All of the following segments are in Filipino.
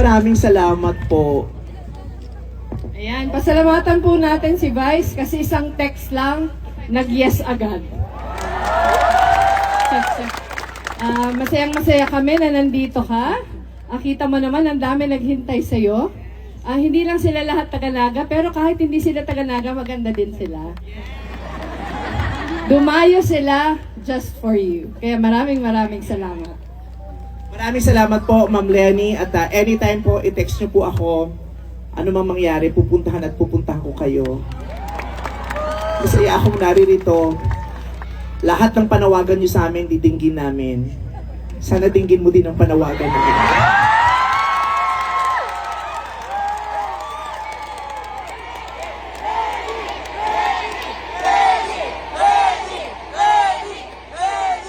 maraming salamat po. Ayan, pasalamatan po natin si Vice kasi isang text lang, nag-yes agad. Masayang-masaya kami na nandito ka. Kita mo naman, ang dami naghintay sa'yo. Hindi lang sila lahat taga-Naga, pero kahit hindi sila taga-Naga, maganda din sila. Dumayo sila just for you. Kaya maraming salamat. Maraming salamat po, Ma'am Lenny. At anytime po, i-text niyo po ako. Ano mang mangyari, pupuntahan ko kayo. Masaya akong naririto. Lahat ng panawagan niyo sa amin, didinggin namin. Sana dinggin mo din ang panawagan namin.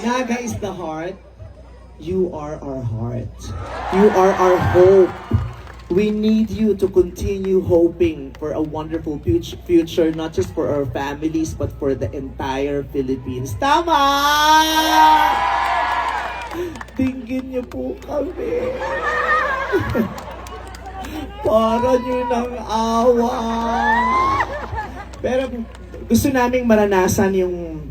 Naga is the heart. You are our heart. You are our hope. We need you to continue hoping for a wonderful future, not just for our families, but for the entire Philippines. Tama! Dinggin niyo po kami. Para niyo ng awa. Pero gusto naming maranasan yung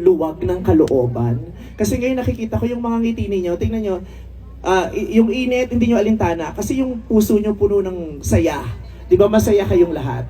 luwag ng kalooban. Kasi ngayon nakikita ko yung mga ngiti ninyo. Tingnan nyo, yung init, hindi nyo alintana. Kasi yung puso nyo puno ng saya. Di ba masaya kayong lahat?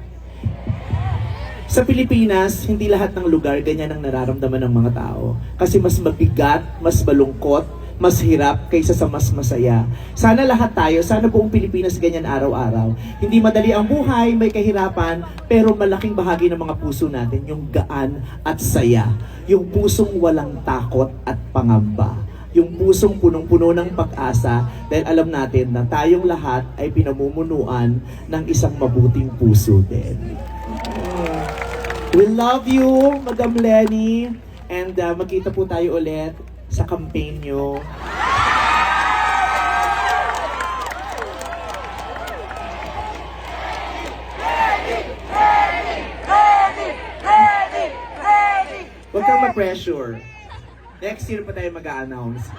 Sa Pilipinas, hindi lahat ng lugar ganyan ang nararamdaman ng mga tao. Kasi mas mabigat, mas malungkot, mas hirap kaysa sa mas masaya. Sana lahat tayo, sana buong Pilipinas ganyan araw-araw. Hindi madali ang buhay, may kahirapan, pero malaking bahagi ng mga puso natin, yung gaan at saya. Yung pusong walang takot at pangamba. Yung pusong punong-puno ng pag-asa dahil alam natin na tayong lahat ay pinamumunuan ng isang mabuting puso din. We love you, Madam Lenny, and magkita po tayo ulit sa campaign nyo. Huwag kang ma-pressure. Next year pa tayo mag-a-announce.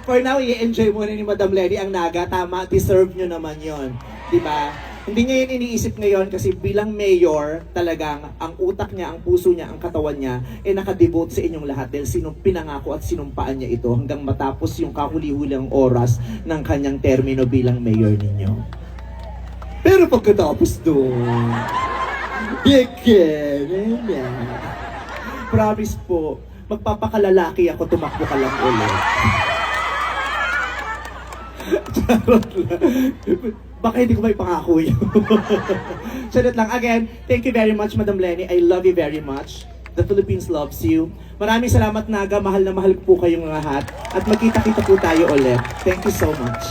For now, i-enjoy muna ni Madam Lenny ang Naga. Tama, deserve nyo naman yon, diba? Hindi niya yun iniisip ngayon kasi bilang mayor, talagang ang utak niya, ang puso niya, ang katawan niya, nakadevote sa inyong lahat dahil pinangako at sinumpaan niya ito hanggang matapos yung kahuli-huling oras ng kanyang termino bilang mayor ninyo. Pero pagkatapos doon, promise po, magpapakalalaki ako, tumakbo ka lang ulit. Charot lang. Baka hindi ko may pangako yun. Charot lang. Again, thank you very much, Madam Lenny. I love you very much. The Philippines loves you. Maraming salamat, Naga. Mahal na mahal po kayong lahat. At magkita-kita po tayo ulit. Thank you so much.